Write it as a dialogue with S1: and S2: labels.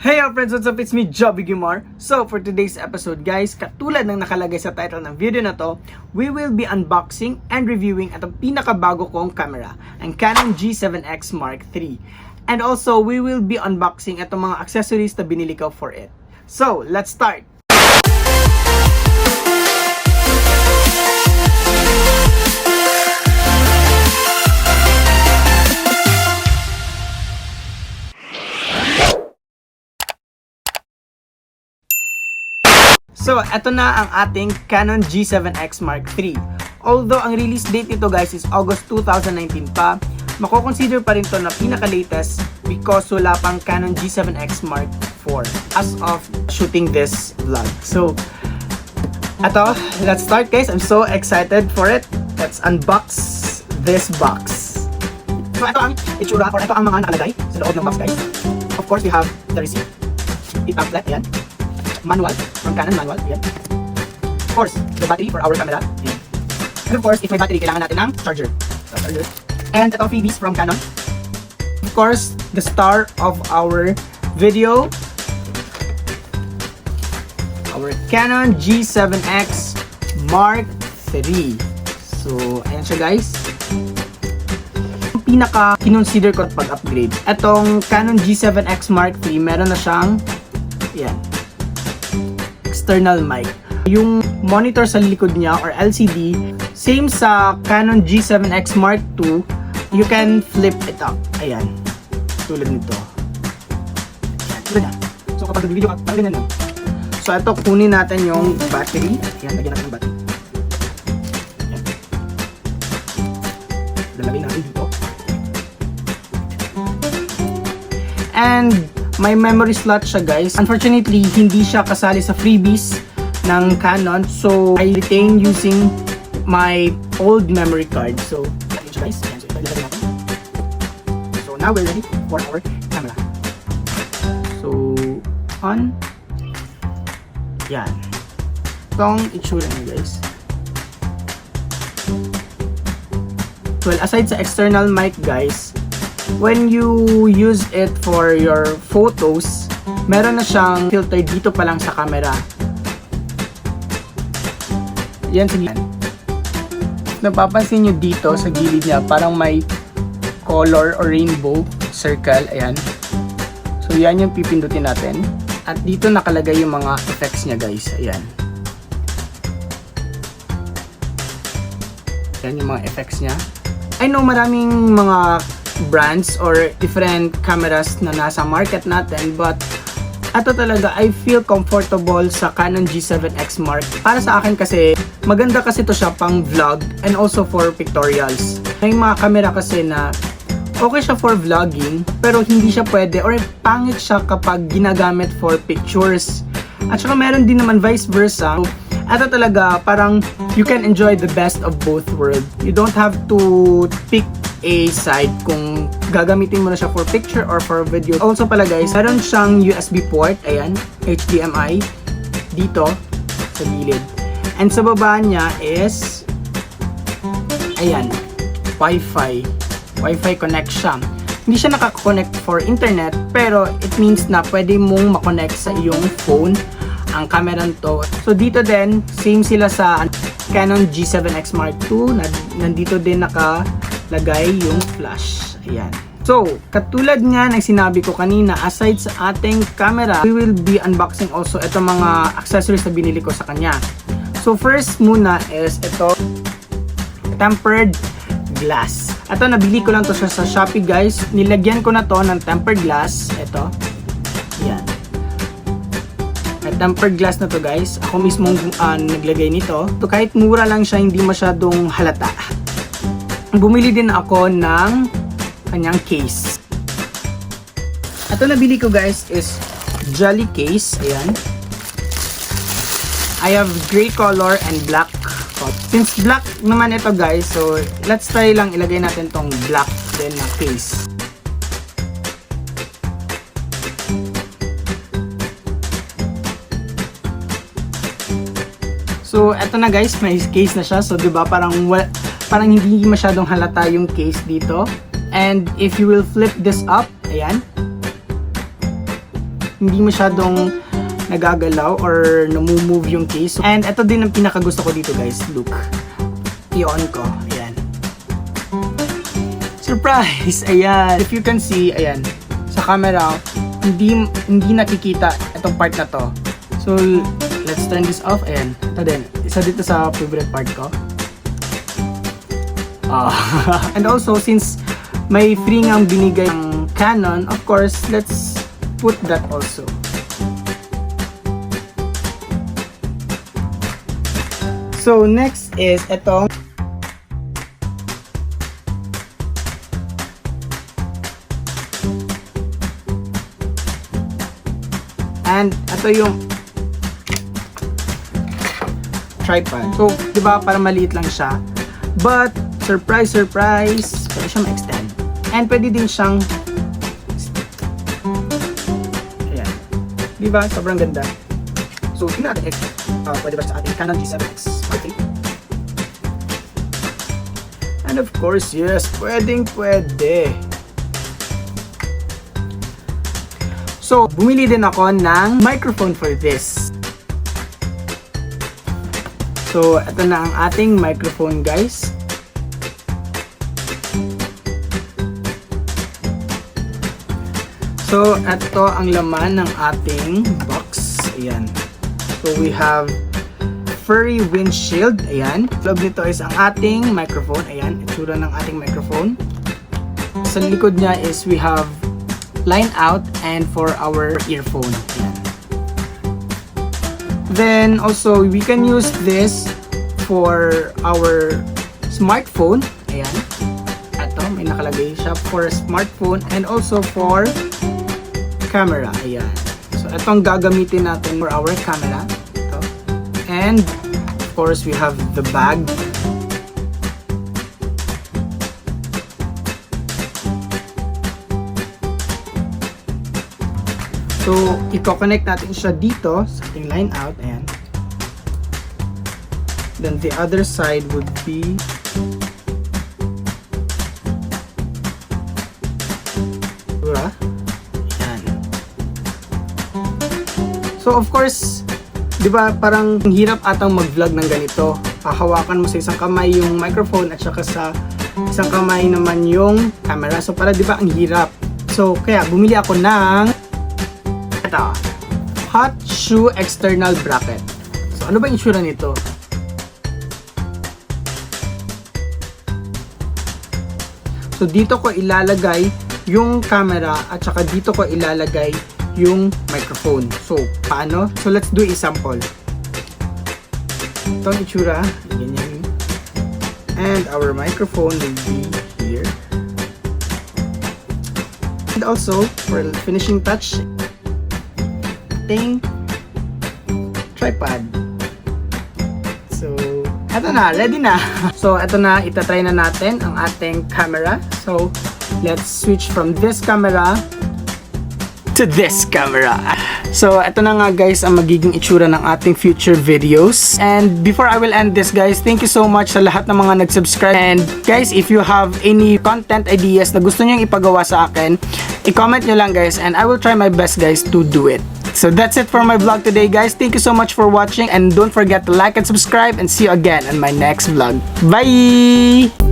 S1: Hey friends, what's up? It's me, jabieguimar. So for today's episode guys, katulad ng nakalagay sa title ng video na to, we will be unboxing and reviewing itong pinakabago kong camera, ang Canon G7x Mark III. And also, we will be unboxing itong mga accessories na binili ko for it. So, let's start! So, eto na ang ating Canon G7x Mark III. Although, ang release date nito guys is August 2019 pa, mako-consider pa rin to na pinaka-latest because wala pang Canon G7x Mark IV as of shooting this vlog. So, eto, let's start guys. I'm so excited for it. Let's unbox this box. So, ito ang itsura or ito ang mga nakalagay sa loob ng box guys. Of course, we have the receipt. I-pamphlet, yan. Manual, from Canon manual, yan. Of course, the battery for our camera, yan. And of course, if may battery, kailangan natin ng charger. And ito freebies from Canon. Of course, the star of our video, our Canon G7x Mark III. So, ayan siya guys. Pinaka kinonsider ko pag-upgrade. Etong Canon G7x Mark III, meron na siyang, yan, external mic. Yung monitor sa likod niya or LCD, same sa Canon G7x Mark II, you can flip it up. Ayan. Tulad nito. Ayan. Tulad na. So kapag nag-video ka, parang ganyan lang. So ito, kunin natin yung battery. Ayan, lagyan natin ng battery. Ayan. Lalagay natin dito. And may memory slot siya guys. Unfortunately, hindi siya kasali sa freebies ng Canon. So, I retain using my old memory card. So, ayun siya guys. Ayan, so ito ilalagay natin. So, now we're ready for our camera. So, on. Yan. Itong itsura niya guys. Well, aside sa external mic guys, when you use it for your photos, meron na siyang filter dito pa lang sa camera. Yan, sige. Napapansin nyo dito sa gilid niya, parang may color or rainbow circle. Ayan. So, yan yung pipindutin natin. At dito nakalagay yung mga effects niya guys. Ayan. Yan yung mga effects niya. I know maraming mga brands or different cameras na nasa market natin, but ato talaga I feel comfortable sa Canon G7x Mark. Para sa akin kasi maganda kasi to siya pang vlog and also for pictorials. May mga camera kasi na okay siya for vlogging pero hindi siya pwede or pangit siya kapag ginagamit for pictures. At saka meron din naman vice versa. Ato talaga parang you can enjoy the best of both worlds. You don't have to pick a side kung gagamitin mo na siya for picture or for video. Also pala guys, meron siyang USB port, ayan, HDMI dito sa gilid. And sa baba niya is ayan, Wi-Fi connection. Hindi siya nakaka-connect for internet, pero it means na pwede mong makonect sa iyong phone ang camera nito. So dito din, same sila sa Canon G7x Mark II, nandito din nakalagay yung flash. Ayan. So, katulad nga ng sinabi ko kanina, aside sa ating camera, we will be unboxing also itong mga accessories na binili ko sa kanya. So, first muna is ito, tempered glass. Ito, nabili ko lang to sa Shopee guys. Nilagyan ko na to ng tempered glass. Ito. Ayan. At tempered glass na to guys. Ako mismo naglagay nito. So, kahit mura lang siya, hindi masyadong halata. Bumili din ako ng kanyang case. Ito nabili ko guys is jelly case. Ayan. I have gray color and black. Since black naman ito guys, so let's try lang ilagay natin tong black din na case. So eto na guys, may case na siya. So 'di ba parang hindi masyadong halata yung case dito. And if you will flip this up, ayan. hindi masyadong nagagalaw or namumove yung case. And ito din ang pinakagusto ko dito guys, look. I-on ko, ayan. Surprise! Ayan, if you can see, ayan, sa camera, hindi nakikita itong part na to. So, let's turn this off, ayan. Ito din, isa dito sa favorite part ko. And also, since may free ngang binigay ng Canon, of course, let's put that also. So, next is itong and ito yung tripod. So, di ba, para maliit lang siya. But, surprise, surprise, pwede siyang extend. And pwede din siyang ayan. Di ba? Sobrang ganda. So, tingnan natin pwede ba sa ating Canon G7x Mark III. And of course, yes, pwede. So, bumili din ako ng microphone for this. So, ito na ang ating microphone, guys. So, ito ang laman ng ating box. Ayan. So, we have furry windshield. Ayan. Loob nito is ang ating microphone. Ayan. Itsura ng ating microphone. Sa likod niya is we have line out and for our earphone. Ayan. Then also we can use this for our smartphone. Ayan. Ito may nakalagay siya for smartphone and also for camera. Ayan. So itong gagamitin natin for our camera. Ito. And of course we have the bag. So, i-connect natin siya dito sa ating line out. Ayan. Then, the other side would be ayan. So, of course, di ba parang hirap atang mag-vlog ng ganito. Hahawakan mo sa isang kamay yung microphone at saka sa isang kamay naman yung camera. So, para di ba ang hirap. So, kaya bumili ako ng hot shoe external bracket. So, ano ba yung itsura nito? So, dito ko ilalagay yung camera at saka dito ko ilalagay yung microphone. So, paano? So, let's do a sample. Ito ang itsura. Ganyan. And our microphone will be here. And also, for finishing touch, tripod. So, eto na, ready na. So, eto na, itatry na natin ang ating camera. So, let's switch from this camera to this camera. So, eto na nga guys ang magiging itsura ng ating future videos. And before I will end this guys, thank you so much sa lahat ng mga nag-subscribe. And guys, if you have any content ideas na gusto nyo ipagawa sa akin, i-comment nyo lang guys and I will try my best guys to do it. So that's it for my vlog today guys. Thank you so much for watching and don't forget to like and subscribe and see you again in my next vlog. Bye!